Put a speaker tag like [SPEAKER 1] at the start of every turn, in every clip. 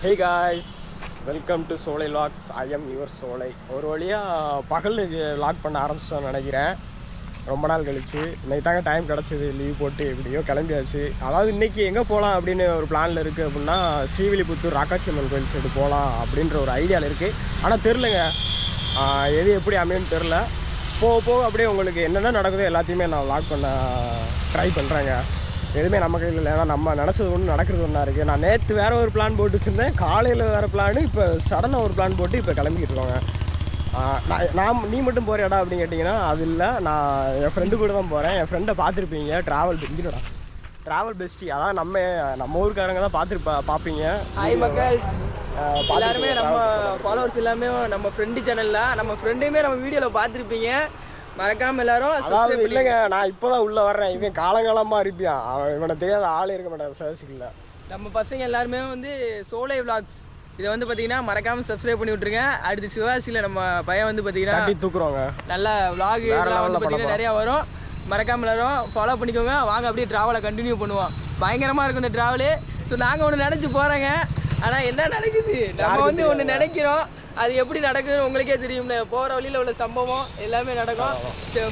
[SPEAKER 1] Hey guys, welcome to சோலை vlogs. I am your சோலை. ஒரு வழியாக பகலுக்கு வ்ளாக் பண்ண ஆரம்பிச்சிட்டோன்னு நினைக்கிறேன். ரொம்ப நாள் கழிச்சு இன்றைக்கி தாங்க டைம் கிடச்சிது. லீவ் போட்டு எப்படியோ கிளம்பியாச்சு. அதாவது இன்றைக்கி எங்கே போகலாம் அப்படின்னு ஒரு பிளானில் இருக்குது அப்படின்னா, ஸ்ரீவில்லிபுத்தூர் ராக்காட்சி அம்மன் கோயில் சைடு போகலாம் அப்படின்ற ஒரு ஐடியாவில் இருக்குது. ஆனால் தெரிலங்க, எது எப்படி அமையும்னு தெரில. போக போக அப்படியே உங்களுக்கு என்னென்ன நடக்குதோ எல்லாத்தையுமே நான் வ்ளாக் பண்ண ட்ரை பண்ணுறேங்க. எதுவுமே நம்ம கையில் இல்லை. ஏன்னா நம்ம நினச்சது ஒன்று நடக்கிறது ஒன்றா இருக்குது. நான் நேற்று வேறு ஒரு பிளான் போட்டு வச்சுருந்தேன், காலையில் வேறு பிளான், இப்போ சடனாக ஒரு பிளான் போட்டு இப்போ கிளம்பிக்கிட்டு இருக்கோங்க. நீ மட்டும் போறியாடா அப்படின்னு கேட்டிங்கன்னா அது இல்லை. நான் என் ஃப்ரெண்டு கூட தான் போகிறேன். என் ஃப்ரெண்டை பார்த்துருப்பீங்க, ட்ராவல் பெஸ்டி. அதான் நம்ம ஊருக்காரங்க தான் பார்ப்பீங்க.
[SPEAKER 2] ஹாய் மக்கள்ஸ், எல்லாருமே நம்ம ஃபாலோவர்ஸ் எல்லாமே நம்ம ஃப்ரெண்டு சேனலில் நம்ம ஃப்ரெண்டையுமே நம்ம வீடியோவில் பார்த்துருப்பீங்க. மறக்காமல் எல்லாரும்.
[SPEAKER 1] அதாவது இல்லைங்க, நான் இப்போ தான் உள்ளே வர்றேன். இவன் காலங்காலமாக இருப்பியான். இவனை தெரியாத ஆளே இருக்க மாட்டேன் சர்ச்சுக்குள்ள.
[SPEAKER 2] நம்ம பசங்க எல்லாருமே சோலை விளாக்ஸ் இதை பார்த்தீங்கன்னா மறக்காமல் சப்ஸ்கிரைப் பண்ணி விட்ருங்க. அடுத்து சிவாசியில் நம்ம பையன் பார்த்தீங்கன்னா
[SPEAKER 1] கட்டி தூக்குறோங்க.
[SPEAKER 2] நல்ல விளாக் இதெல்லாம் பார்த்தீங்கன்னா நிறையா வரும். மறக்காமல் எல்லாரும் ஃபாலோ பண்ணிக்கோங்க. வாங்க அப்படியே ட்ராவலை கண்டினியூ பண்ணுவோம். பயங்கரமாக இருக்கும் இந்த ட்ராவலு. ஸோ நாங்கள் ஒன்று நினச்சி போகிறோங்க. ஆனால் என்ன நடக்குது, நம்ம ஒன்று நினைக்கிறோம், அது எப்படி நடக்குதுன்னு உங்களுக்கே தெரியும்ல. போகிற வழியில் உள்ள சம்பவம் எல்லாமே நடக்கும்.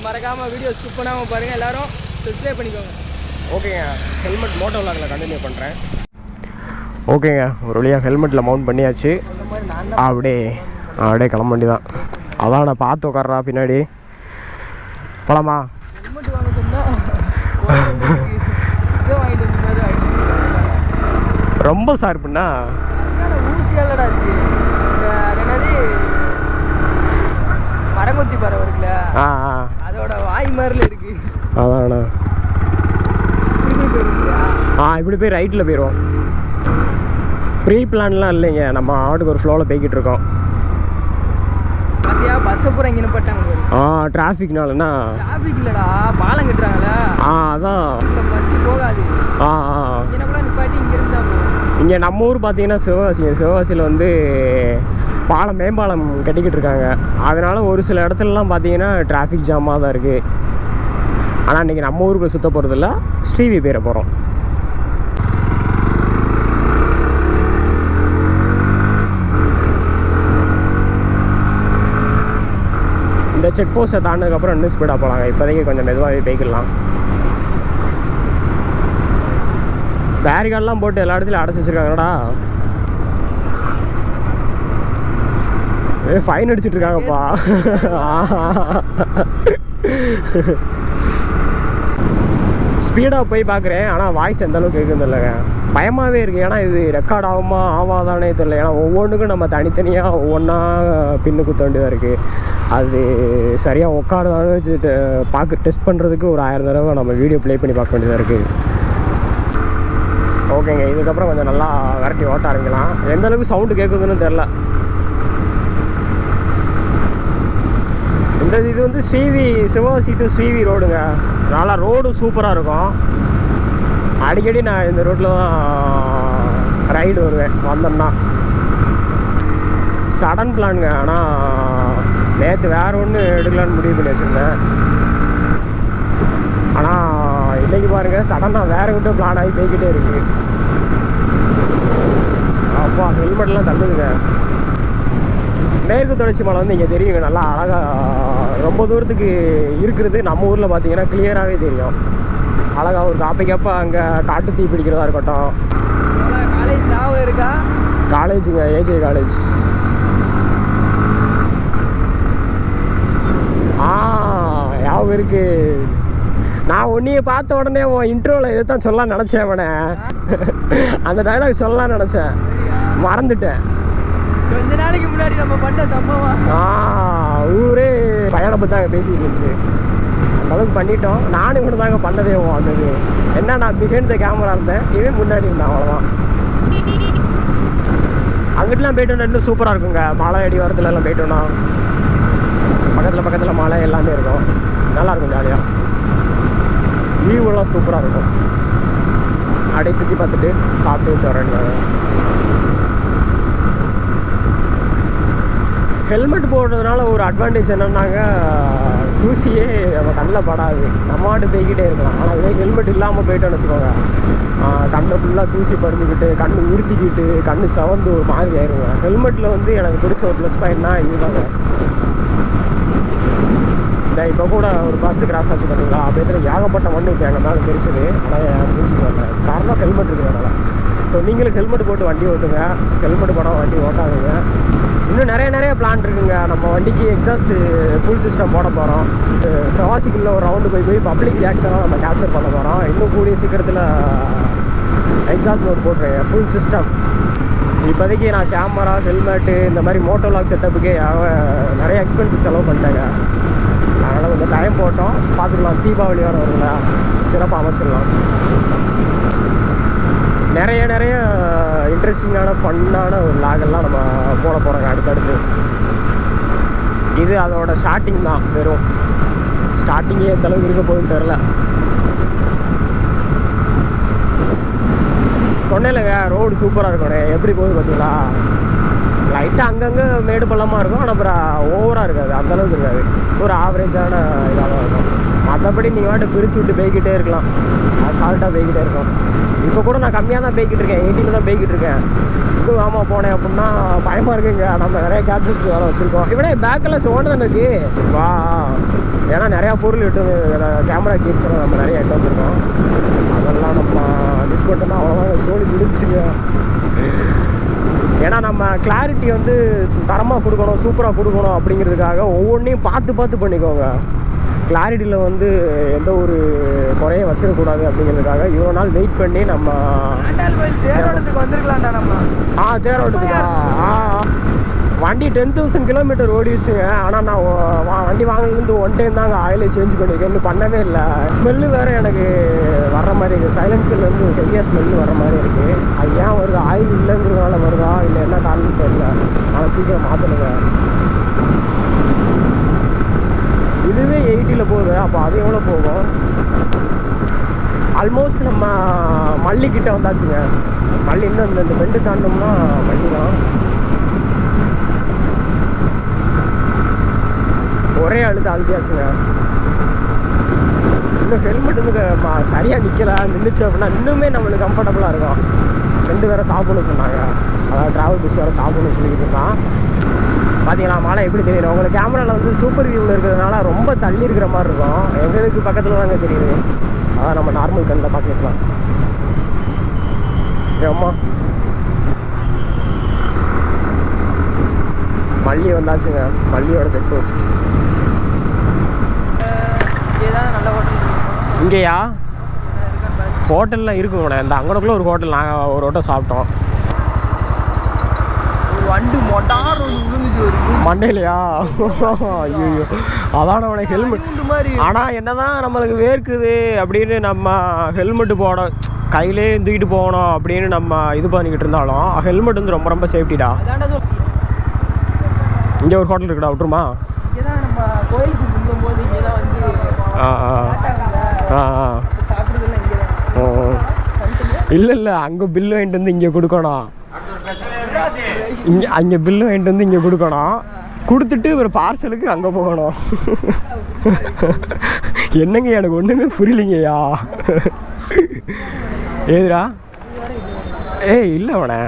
[SPEAKER 2] மறக்காமல் வீடியோ ஸ்கிப் பண்ணாமல் பாருங்கள். எல்லோரும் சப்ஸ்கிரைப் பண்ணிக்கோங்க.
[SPEAKER 1] ஓகேங்க, ஹெல்மெட் மோட்டோ விளாகில் கண்டினியூ பண்ணுறேன். ஓகேங்க, ஒரு வழியாக ஹெல்மெட்டில் மவுண்ட் பண்ணியாச்சு. அப்படியே கிளம்ப வேண்டி தான். அதான் நான் பார்த்து உட்கார்றா பின்னாடி போலாமா.
[SPEAKER 2] ஹெல்மெட் வாங்க சொன்னால் வாங்கிட்டு வந்து
[SPEAKER 1] ரொம்ப சார்புண்ணா
[SPEAKER 2] ஊசியாலடா இருக்கு. என்னது மரங்கொத்தி பறவை இருக்குல்ல, அதோட வாய் மாதிரில இருக்கு.
[SPEAKER 1] அதாண்ணா, இப்படி போய் ரைட்டில் போயிடுவோம். ப்ரீ பிளான்லாம் இல்லைங்க, நம்ம ஆட்டுக்கு ஒரு ஃப்ளோவில் போய்கிட்டு இருக்கோம்.
[SPEAKER 2] பார்த்தியா பஸ்ஸை பூரா இங்கே நிப்பாட்டாங்க.
[SPEAKER 1] டிராஃபிக்னாலண்ணா.
[SPEAKER 2] டிராஃபிக் இல்லைடா, பாலம் கட்டுறாங்களா.
[SPEAKER 1] அதான்
[SPEAKER 2] பஸ் போகாது. என்னப்பெல்லாம் நிப்பாட்டி இங்கே இருந்தால் போகும்.
[SPEAKER 1] இங்கே நம்ம ஊர் பார்த்தீங்கன்னா சிவகாசியில் பாலம் மேம்பாலம் கட்டிக்கிட்டு இருக்காங்க. அதனால் ஒரு சில இடத்துலலாம் பார்த்தீங்கன்னா டிராஃபிக் ஜாமாக தான் இருக்குது. ஆனால் இன்றைக்கி நம்ம ஊருக்கு சுற்ற போகிறதில்ல, ஸ்ரீவி பேர போகிறோம். இந்த செக் போஸ்ட்டை தாண்டினதுக்கப்புறம் இன்னும் ஸ்பீடாக போகலாங்க. இப்போதைக்கு கொஞ்சம் மெதுவாகவே போய்க்கலாம். பேரிகார்டெலாம் போட்டு எல்லா இடத்துலையும் அடைச்சி வச்சுருக்காங்கடா. ஃபைன் அடிச்சிட்டு இருக்காங்கப்பா. ஸ்பீடாக போய் பார்க்குறேன், ஆனால் வாய்ஸ் எந்த அளவுக்கு கேட்குறது இல்லைங்க. பயமாகவே இருக்குது. ஏன்னா இது ரெக்கார்ட் ஆகாதானே தெரியல. ஏன்னா ஒவ்வொன்றுக்கும் நம்ம தனித்தனியாக ஒவ்வொன்றா பின்னு குத்த வேண்டியதாக இருக்குது. அது சரியாக உட்காரதானு டெஸ்ட் பண்ணுறதுக்கு ஒரு 1000 தடவை நம்ம வீடியோ ப்ளே பண்ணி பார்க்க வேண்டியதாக இருக்குது. ஓகேங்க, இதுக்கப்புறம் கொஞ்சம் நல்லா விரட்டி ஓட்ட ஆரம்பிக்கலாம். எந்த அளவுக்கு சவுண்டு கேட்குதுன்னு தெரில. இது சிவகாசி டு ஸ்ரீவி ரோடுங்க. நல்லா ரோடு சூப்பராக இருக்கும். அடிக்கடி நான் இந்த ரோட்டில் தான் ரைடு வருவேன் வந்தோம்னா. சடன் பிளானுங்க. ஆனால் நேற்று வேறு ஒன்று எடுக்கலான்னு முடிவு பண்ணி வச்சுருந்தேன். ஆனால் இன்றைக்கி பாருங்கள், சடனாக வேறு கிட்ட பிளான் ஆகி போய்கிட்டே இருக்குது. அப்பா ஹெல்மெட்லாம் தள்ளுதுங்க. மேற்கு தொடர்ச்சி மலை இங்கே தெரியுங்க, நல்லா அழகாக ரொம்ப தூரத்துக்கு இருக்கிறது. நம்ம ஊரில் பார்த்தீங்கன்னா கிளியராகவே தெரியும். அழகாக ஒரு காப்பைக்கப்போ அங்கே காட்டு தீ பிடிக்கிறதா இருக்கட்டும்.
[SPEAKER 2] காலேஜ் ஞாபகம் இருக்கா?
[SPEAKER 1] காலேஜுங்க, ஏஜே காலேஜ். ஞாபகம் இருக்கு. நான் உன்னையை பார்த்த உடனே உன் இன்ட்ரோவில் இதை தான் சொல்லலாம் நினச்சேன். அவனை அந்த டைலாக் சொல்லலாம் நினச்சேன், மறந்துட்டேன்.
[SPEAKER 2] கொஞ்ச நாளைக்கு முன்னாடி நம்ம பண்ண சம்பவம்
[SPEAKER 1] ஊரே பயணம் தாங்க பேசிட்டு இருந்துச்சு. அந்த அளவுக்கு பண்ணிட்டோம். நானும் கூட தாங்க பண்ணதே வந்தது. என்ன, நான் பிஹைண்ட் த கேமரா இருந்தேன், இவன் முன்னாடி இருந்தேன், அவ்வளோதான். அங்கிட்டலாம் போய்ட்டோன்னா இன்னும் சூப்பராக இருக்குங்க. மலை அடி வாரத்துல எல்லாம் போய்ட்டோன்னா பக்கத்தில் மலை எல்லாமே இருக்கும். நல்லாயிருக்கும், ஜாலியாக. வியூவெல்லாம் சூப்பராக இருக்கும். அப்படியே சுற்றி பார்த்துட்டு சாப்பிட்டு வரேன். ஹெல்மெட் போடுறதுனால ஒரு அட்வான்டேஜ் என்னன்னாங்க, தூசியே நம்ம கண்ணில் படாது, நம்ம வாட்டு போய்கிட்டே இருக்கலாம். ஆனால் இதே ஹெல்மெட் இல்லாமல் போயிட்டோன்னு வச்சுக்கோங்க, கண்ணை ஃபுல்லாக தூசி பறிஞ்சுக்கிட்டு கண் உறுத்திக்கிட்டு கண் சவந்து ஒரு மாதிரி ஆயிடுங்க. ஹெல்மெட்டில் வந்து எனக்கு பிடிச்ச ஒரு ப்ளஸ் பாயிண்ட்னா இதுதாங்க. இந்த இப்போ கூட ஒரு பஸ்ஸு கிராஸ் ஆச்சு பார்த்தீங்களா, அப்படியே ஏகப்பட்ட மண்ணு இப்போ எங்கள் மேலே தெரிச்சது. ஆனால் முடிச்சுட்டு வரேன், காரணம் ஹெல்மெட் இருக்கிறதுனால. ஸோ நீங்களும் ஹெல்மெட் போட்டு வண்டி ஓட்டுங்க, ஹெல்மெட் போட வண்டி ஓட்டாதுங்க. இன்னும் நிறைய பிளான் இருக்குங்க. நம்ம வண்டிக்கு எக்ஸாஸ்ட்டு ஃபுல் சிஸ்டம் போட போகிறோம். சவாசிக்குள்ளே ஒரு ரவுண்டு போய் பப்ளிக் ரியாக்ஷனாக நம்ம கேப்சர் பண்ண போகிறோம். இன்னும் கூடிய சீக்கிரத்தில் எக்ஸாஸ்ட் மோட் போட்டுருங்க, ஃபுல் சிஸ்டம். இப்போதைக்கு நான் கேமரா, ஹெல்மெட்டு, இந்த மாதிரி மோட்டோலாக் செட்டப்புக்கே நிறைய எக்ஸ்பென்சஸ் செலவு பண்ணிட்டேங்க. அதனால் கொஞ்சம் டைம் போட்டோம், பார்த்துக்கலாம். தீபாவளி வர வருங்களா, சிறப்பாக அமைச்சிடலாம். நிறைய இன்ட்ரெஸ்டிங்கான ஃபன்னான ஒரு லாகெல்லாம் நம்ம போட போகிறோங்க அடுத்தடுத்து. இது அதோட ஸ்டார்டிங் தான், வெறும் ஸ்டார்டிங்கே எந்த அளவுக்கு இருக்க போகுதுன்னு தெரில. சொன்னேன்லங்க, ரோடு சூப்பராக இருக்கணும். எப்படி போகுது பார்த்தீங்களா, லைட்டாக அங்கங்கே மேடு பள்ளமாக இருக்கும், ஆனால் அப்புறம் ஓவராக இருக்காது, அந்தளவுக்கு இருக்காது, ஒரு ஆவரேஜான இதாக தான் இருக்கும். மற்றபடி நீங்கள் வாட்டு பிரித்து விட்டு போய்கிட்டே இருக்கலாம், அசால்ட்டாக போய்கிட்டே இருக்கும். இப்போ கூட நான் கம்மியாக தான் போய்கிட்டு இருக்கேன், 80 தான் போய்கிட்டு இருக்கேன். இது ஆமாம் போனேன் அப்படின்னா பயமாக இருக்குங்க. நம்ம நிறைய கேப்சர்ஸ் வேறு வச்சுருக்கோம். இவனே பேக்கில் ஓட்டு தானே இருக்குது வா, ஏன்னா நிறையா பொருள் எட்டு கேமரா கீட்ஸ் எல்லாம் நம்ம நிறைய எட்டு வந்துருக்கோம். அதெல்லாம் நம்ம மிஸ் பண்ணிட்டோம்னா அவ்வளோதான், சோழி முடிச்சுங்க. ஏன்னா நம்ம கிளாரிட்டி வந்து தரமாக கொடுக்கணும், சூப்பராக கொடுக்கணும் அப்படிங்கிறதுக்காக ஒவ்வொன்றையும் பார்த்து பண்ணிக்கோங்க. கிளாரிட்டியில் வந்து எந்த ஒரு குறையும் வச்சிடக்கூடாது அப்படிங்கிறதுக்காக இவ்வளோ நாள் வெயிட் பண்ணி நம்ம
[SPEAKER 2] தேரோட்டத்துக்கு வந்துருக்கலாம்டா நம்ம.
[SPEAKER 1] தேரோட்டத்துக்கா வண்டி 10,000 கிலோமீட்டர் ஓடிடுச்சுங்க. ஆனால் நான் வண்டி வாங்கினது 1 டைம் தாங்க ஆயிலே சேஞ்ச் பண்ணியிருக்கேன், இன்னும் பண்ணவே இல்லை. ஸ்மெல்லு வேறு எனக்கு வர்ற மாதிரி இருக்குது, சைலன்சர்லேருந்து ஹெவியாக ஸ்மெல்லு வர மாதிரி இருக்குது. அது ஏன் வருது, ஆயில் இல்லைங்கிறதுனால வருதா இல்லை என்ன காரணம் தெரியல. ஆனால் சீக்கிரம் மாற்றணுங்க. இதுவே 80 போகுது, அப்போ அது எவ்வளோ போகும்? ஆல்மோஸ்ட் நம்ம மல்லிக்கிட்ட வந்தாச்சுங்க. மல்லி இன்னும் இந்த பெண்டு தாண்டோம்னா மல்லி தான். ஒரே அழுத்தியாச்சுங்க. இன்னும் ஹெல்மெட் வந்து சரியாக நிற்கல, நின்றுச்சு அப்படின்னா இன்னுமே நம்மளுக்கு கம்ஃபர்டபுளாக இருக்கும். ஃப்ரெண்டு வேறு சாப்பிட்ணுன்னு சொன்னாங்க, அதாவது ட்ராவல் பஸ் வேறு சாப்பிட்ணுன்னு சொல்லிக்கிட்டு இருந்தான். பார்த்தீங்களா மழை எப்படி தெரியும் உங்களுக்கு? கேமராவில் வந்து சூப்பர் வியூவில் இருக்கிறதுனால ரொம்ப தள்ளி இருக்கிற மாதிரி இருக்கும். எங்களுக்கு பக்கத்தில் தாங்க தெரியுது, அதான் நம்ம நார்மல் கண்ணில் பார்க்கலாம். அம்மா மல்லி வந்தாச்சுங்க, மல்லியோட செக் போஸ்ட்.
[SPEAKER 2] நல்ல ஹோட்டல்
[SPEAKER 1] இங்கேயா? ஹோட்டல்லாம் இருக்குங்க. இந்த அங்கனக்குள்ளே ஒரு ஹோட்டல் நாங்கள் ஒரு ஹோட்டல் சாப்பிட்டோம்.
[SPEAKER 2] வண்டு மொட்டார் விழுந்துச்சு
[SPEAKER 1] மண்டையிலையா? ஐயோ, அதான் அவனை ஹெல்மெட்
[SPEAKER 2] மாதிரி.
[SPEAKER 1] ஆனால் என்னதான் நம்மளுக்கு வேர்க்குது அப்படின்னு நம்ம ஹெல்மெட்டு போட கையிலே தூக்கிட்டு போகணும் அப்படின்னு நம்ம இது பண்ணிக்கிட்டு இருந்தாலும் ஹெல்மெட் வந்து ரொம்ப சேஃப்டிடா. இங்கே ஒரு ஹோட்டல் இருக்குடா, விட்டுருமா?
[SPEAKER 2] நம்ம கோயிலுக்கு போகும்போது இங்கே தான் வந்து
[SPEAKER 1] இல்லை அங்கே பில்லு வாங்கிட்டு வந்து இங்கே கொடுக்கணும். அங்கே பில்லு வாங்கிட்டு வந்து இங்கே கொடுக்கணும், கொடுத்துட்டு ஒரு பார்சலுக்கு அங்கே போகணும். என்னங்க எனக்கு ஒன்றுமே புரியலிங்கய்யா. ஏதுடா? ஏய் இல்லை அவனை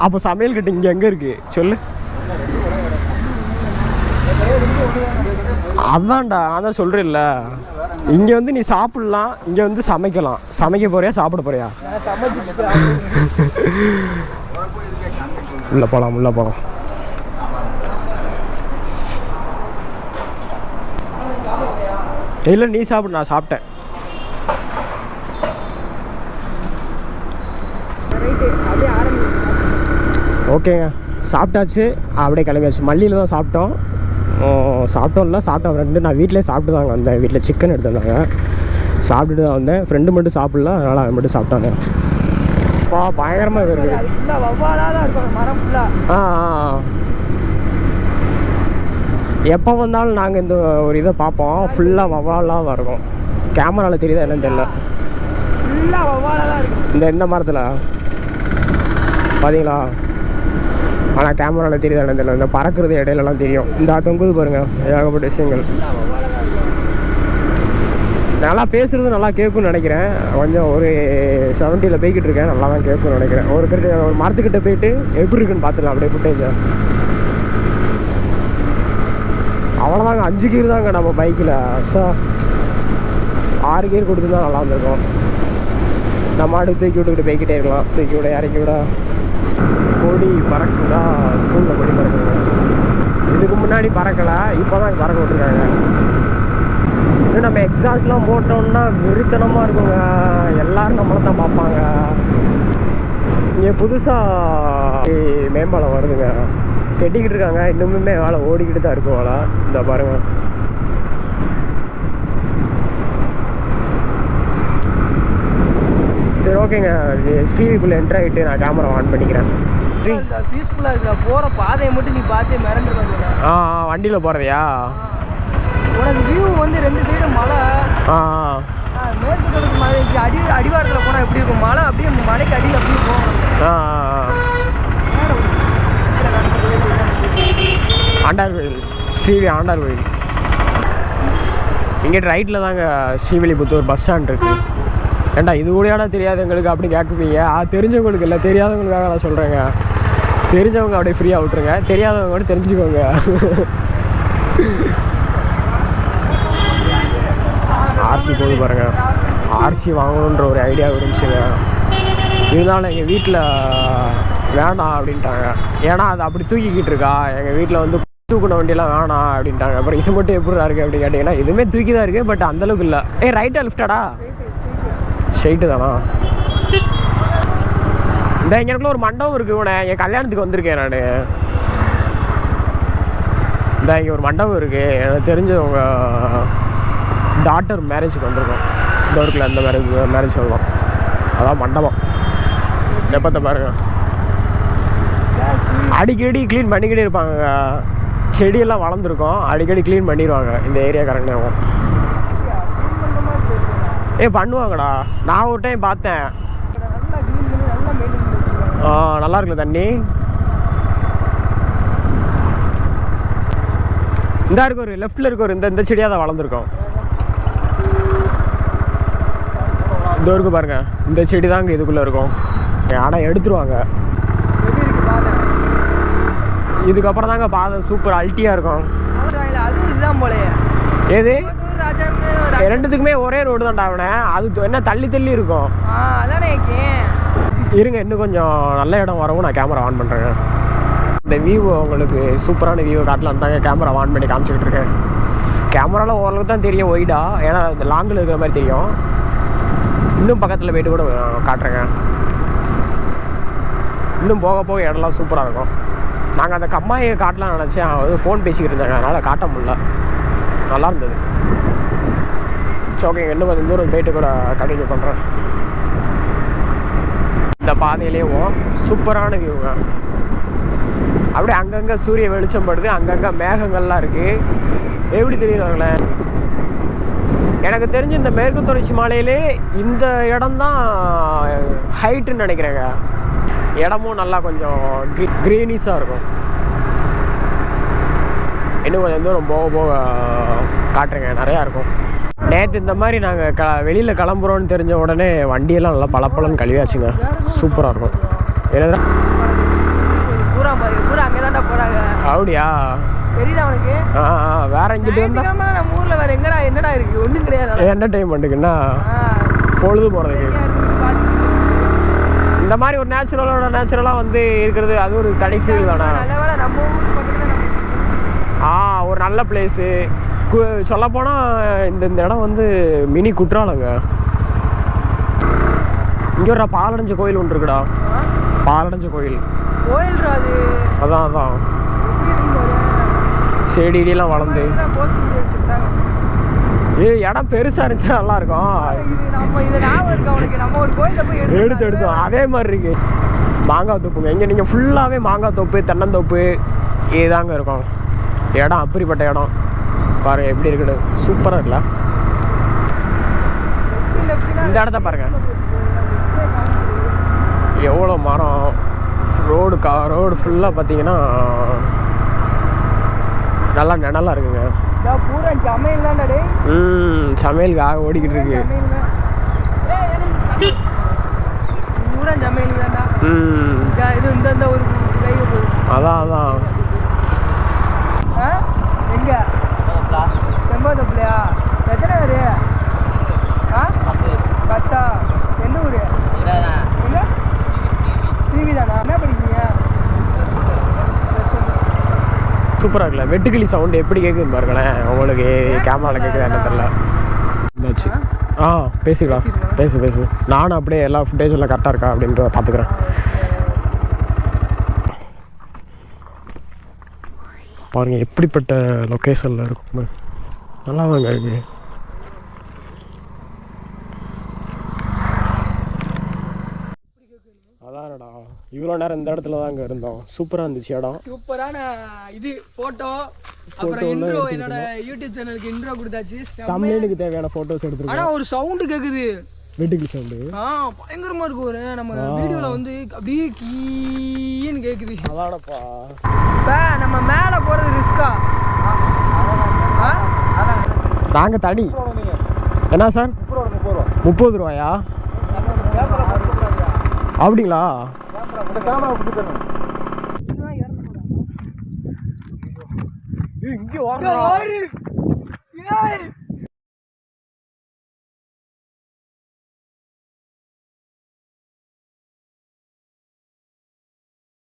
[SPEAKER 1] அப்போ சமையல் கட்டு இங்கே எங்கே இருக்குது சொல்லு? அதான்டா, அதான் சொல்கிறேன்ல, இங்கே வந்து நீ சாப்பிட்லாம், இங்கே வந்து சமைக்கலாம். சமைக்க போறியா சாப்பிட போறியா? உள்ள போகலாம். இல்லை நீ சாப்பிடு, நான் சாப்பிட்டேன். ஓகேங்க, சாப்பிட்டாச்சு, அப்படியே கிளம்பியாச்சு. மல்லியில் தான் சாப்பிட்டோம். சாப்பிட்டேன் ஃப்ரெண்டு. நான் வீட்டிலே சாப்பிட்டு தாங்க வந்தேன். வீட்டில் சிக்கன் எடுத்துருந்தாங்க, சாப்பிட்டுட்டு தான் வந்தேன். ஃப்ரெண்டு மட்டும் சாப்பிடல, அதனால் அவன் மட்டும் சாப்பிட்டாங்க. பயங்கரமாக வருது. எப்போ வந்தாலும் நாங்கள் இந்த ஒரு இதை பார்ப்போம், ஃபுல்லாக வவ்வாலாக இருக்கும். கேமராவில் தெரியுதா என்னன்னு தெரியல, இந்த மரத்தில் பார்த்தீங்களா ஆனால் கேமராவில் தெரியுது இடத்துல இந்த பறக்கிறது இடையிலலாம் தெரியும். இந்த தொங்குது பாருங்கள், ஏகப்பட்ட விஷயங்கள். நல்லா பேசுகிறது நல்லா கேட்கும்னு நினைக்கிறேன். கொஞ்சம் ஒரு 70 போய்கிட்டு இருக்கேன், நல்லா தான் கேட்கும்னு நினைக்கிறேன். ஒரு மரத்துக்கிட்ட போயிட்டு எப்படி இருக்குன்னு பார்த்துக்கலாம் அப்படியே ஃபுட்டேஜை. அவ்வளோதாங்க, 5 கீர் தாங்க நம்ம பைக்கில். 6 கீர் கொடுத்துருந்தா நல்லா இருந்திருக்கும். நம்ம ஆடு தூக்கி விட்டுக்கிட்டு போய்கிட்டே இருக்கலாம். தூக்கி விட இறக்கி விட. கொடி பறக்குதா, ஸ்கூலில் கொடி பறக்குது. இதுக்கு முன்னாடி பறக்கலை, இப்போ தான் பறக்க விட்டுருக்காங்க. இன்னும் நம்ம எக்ஸாஸ்ட்லாம் போட்டோம்னா வெறித்தனமாக இருக்குங்க. எல்லோரும் நம்மளை தான் பார்ப்பாங்க. இங்கே புதுசாக மேம்பாலம் வருதுங்க, கட்டிக்கிட்டு இருக்காங்க. இன்னுமே வேலை ஓடிக்கிட்டு தான் இருக்கும் வேலை. இந்த பாருங்க, சரி ஓகேங்க. ஸ்ரீவிக்குள்ளே என்ட்ரு ஆகிட்டு நான் கேமரா ஆன் பண்ணிக்கிறேன்.
[SPEAKER 2] பீஸ்ஃபுல்லாக இருக்குல்ல, போகிற பாதையை மட்டும் நீ பார்த்து மிரண்டுருவாங்க.
[SPEAKER 1] வண்டியில் போகிறதையா?
[SPEAKER 2] உனக்கு வியூ வந்து 2 சைடு மலை. மேற்கு தொடர்ச்சி மலைக்கு அடிவாரத்தில் போனால் எப்படி இருக்கும்? மலை அப்படியே மலைக்கு அடியில் அப்படியே போகணும்.
[SPEAKER 1] ஆண்டார் கோயில், ஸ்ரீவி ஆண்டார் கோயில். இங்கே ரைட்டில் தாங்க ஸ்ரீவில்லிபுத்தூர் பஸ் ஸ்டாண்ட் இருக்குது. ஏண்டா இது கூடயாடா தெரியாது எங்களுக்கு அப்படி கேட்குவீங்க. தெரிஞ்சவங்களுக்கு இல்லை, தெரியாதவங்களுக்காக நான் சொல்கிறேங்க. தெரிஞ்சவங்க அப்படியே ஃப்ரீயாக விட்டுருங்க, தெரியாதவங்க கூட தெரிஞ்சுக்கோங்க. ஆர்சி போது பாருங்கள், ஆர்சி வாங்கணுன்ற ஒரு ஐடியா இருந்துச்சுங்க. இருந்தாலும் எங்கள் வீட்டில் வேணாம் அப்படின்ட்டாங்க. ஏன்னா அது அப்படி தூக்கிக்கிட்டு இருக்கா. எங்கள் வீட்டில் வந்து தூக்கின வண்டியெல்லாம் வேணாம் அப்படின்ட்டாங்க. அப்புறம் இது மட்டும் எப்படிடா இருக்குது அப்படின்னு கேட்டிங்கன்னா, இதுவுமே தூக்கி தான் இருக்குது, பட் அந்தளவுக்கு இல்லை. ரைட்டா லிஃப்டாடா? ஸ்ட்ரைட்டு தானா? இந்த எங்களுக்குள்ள ஒரு மண்டபம் இருக்குது. இவனை என் கல்யாணத்துக்கு வந்திருக்கேன் நான். இந்த இங்கே ஒரு மண்டபம் இருக்குது, எனக்கு தெரிஞ்சவங்க டாட்டர் மேரேஜுக்கு வந்திருக்கோம். இந்த ஊருக்குள்ள அந்த மேரேஜ் சொல்லலாம். அதான் மண்டபம். எப்பத்த பாருங்க, அடிக்கடி க்ளீன் பண்ணிக்கிட்டே இருப்பாங்க. செடியெல்லாம் வளர்ந்துருக்கும், அடிக்கடி க்ளீன் பண்ணிடுவாங்க இந்த ஏரியா கரெக்டாகும். பண்ணுவாங்கடா, நான் ஒரு டைம் பார்த்தேன். நல்லா இருக்குல்ல தண்ணி. இந்த இருக்க ஒரு லெஃப்டில் இருக்க ஒரு இந்த செடியாக தான் வளர்ந்துருக்கோம். இந்த ஊருக்கு பாருங்க, இந்த செடி தாங்க இதுக்குள்ளே இருக்கும். ஆனால் எடுத்துருவாங்க. இதுக்கப்புறம் தாங்க பாதை சூப்பர் அல்ட்டியாக இருக்கும். ஏது ரெண்டுத்துக்குமே ஒரே ரோடு தான்டா. அவனை அது என்ன தள்ளி தள்ளி இருக்கும். இருங்க, இன்னும் கொஞ்சம் நல்ல இடம் வரவும் நான் கேமரா ஆன் பண்ணுறேங்க. இந்த வியூ உங்களுக்கு சூப்பரான வியூ காட்டலாம் தாங்க கேமரா ஆன் பண்ணி காமிச்சிக்கிட்டு இருக்கேன். கேமராவில் ஓரளவுக்கு தான் தெரியும் ஒய்டா, ஏன்னா லாங்கில் இருக்கிற மாதிரி தெரியும். இன்னும் பக்கத்தில் போய்ட்டு கூட காட்டுறேங்க. இன்னும் போக போக இடம்லாம் சூப்பராக இருக்கும். நாங்கள் அந்த கம்மாயை காட்டலாம் நினச்சேன், அது ஃபோன் பேசிக்கிட்டு இருந்தாங்க, அதனால் காட்ட முடியல. நல்லா இருந்தது. ஓகேங்க, இன்னும் கொஞ்சம் தூரம் போய்ட்டு கூட கண்டினியூ பண்ணுறேன். இந்த பாதையிலேயும் சூப்பரான வியூங்க. அப்படியே அங்கங்கே சூரிய வெளிச்சம் படுது, அங்கங்கே மேகங்கள்லாம் இருக்குது. எப்படி தெரியுறாங்களே, எனக்கு தெரிஞ்சு இந்த மேற்கு தொடர்ச்சி மலையிலே இந்த இடம்தான் ஹைட்டுன்னு நினைக்கிறேங்க. இடமும் நல்லா கொஞ்சம் க்ரீனிஷாக இருக்கும். இன்னும் கொஞ்சம் தூரம் போக போக காட்டுறேங்க, நிறையா இருக்கும். நேற்று இந்த மாதிரி நாங்கள் வெளியில் கிளம்புறோன்னு தெரிஞ்ச உடனே வண்டியெல்லாம் நல்லா பளபளன்னு கழுவியாச்சுங்க. சூப்பராக இருக்கும். ஏன்னா அப்படியா
[SPEAKER 2] தெரியுதா உனக்கு?
[SPEAKER 1] வேற எங்கிட்ட இருந்தா
[SPEAKER 2] நம்ம ஊரில் வேற என்னடா இருக்கு? ஒன்றும் கிடையாது.
[SPEAKER 1] என்டர்டைன்மெண்ட்டுக்குன்னா பொழுது போகிறதுக்கு இந்த மாதிரி ஒரு நேச்சுரலாக வந்து இருக்கிறது, அது ஒரு தனி ஃபீல் தானே.
[SPEAKER 2] நம்ம
[SPEAKER 1] ஒரு நல்ல பிளேஸு. சொல்லப்போனால் இந்த இடம் வந்து மினி குற்றாலங்க. இங்கே ஒரு பாலடைஞ்ச கோயில் ஒன்று இருக்குடா. பாலடைஞ்ச கோயில் அதான் செடியெல்லாம் வளர்ந்து இடம் பெருசாக இருந்துச்சு, நல்லா இருக்கும். எடுத்தோம் அதே மாதிரி இருக்கு. மாங்காய் தோப்புங்க இங்கே. நீங்கள் ஃபுல்லாகவே மாங்காய் தோப்பு, தென்னந்தோப்பு இதுதாங்க இருக்கும். இடம் அப்படிப்பட்ட இடம் பாருங்க, எப்படி இருக்குது, சூப்பராக இருக்குல்ல. இந்த இடத்த பாருங்க, எவ்வளோ மரம் ரோடு ஃபுல்லாக பார்த்தீங்கன்னா நல்லா நிழலாக இருக்குங்க.
[SPEAKER 2] பூரா சமையல் தான்டா டேய்.
[SPEAKER 1] சமையலுக்காக ஓடிக்கிட்டு இருக்கு.
[SPEAKER 2] பூரா சமையல் தான்டா. இது இந்த ஒரு கை போகுது.
[SPEAKER 1] அதான்
[SPEAKER 2] எங்க செம்பாத்தப்பிள்ளையா? எத்தனை பேர்? பத்தா? எந்த ஊர்? எங்க டிவி தானா? என்ன படிக்கிறீங்க?
[SPEAKER 1] சூப்பராக இருக்குல்ல. வெட்டுக்கிளி சவுண்டு எப்படி கேட்குதுன்னு பாருங்களேன். உங்களுக்கு கேமராவில் கேட்குதா என்ன தெரியல. இருந்தாச்சு. பேசிக்கலாம். பேசு. நானும் அப்படியே எல்லா ஃபுட்டேஜும் எல்லாம் கரெக்டாக இருக்கா அப்படின்றத பார்த்துக்குறேன். பாருங்கள் எப்படிப்பட்ட லொக்கேஷனில் இருக்கும். நல்லா தாங்க இருக்கு. அதான்டா இவ்வளோ நேரம் இந்த இடத்துல தாங்க இருந்தோம். சூப்பராக இருந்துச்சு இடம்.
[SPEAKER 2] சூப்பரான இது ஃபோட்டோ. அப்புறம் இன்ட்ரோ, என்னோட யூடியூப் சேனலுக்கு இன்ட்ரோ கொடுத்தாச்சு.
[SPEAKER 1] தமிழுக்கு தேவையான ஃபோட்டோஸ் எடுத்துருக்கோம்.
[SPEAKER 2] ஆனால் ஒரு சவுண்டு கேட்குது.
[SPEAKER 1] வெட்டுக்கிளி சவுண்டு
[SPEAKER 2] பயங்கரமாக இருக்கும். ஒரு நம்ம வீடியோவில் வந்து அப்படியே கீன்னு கேட்குது.
[SPEAKER 1] அதானப்பா.
[SPEAKER 2] இப்போ நம்ம மேலே போகிறது ரிஸ்கா?
[SPEAKER 1] நாங்கள் தனி. என்ன சார்? 30 ரூபாயா? அப்படிங்களா? இங்கே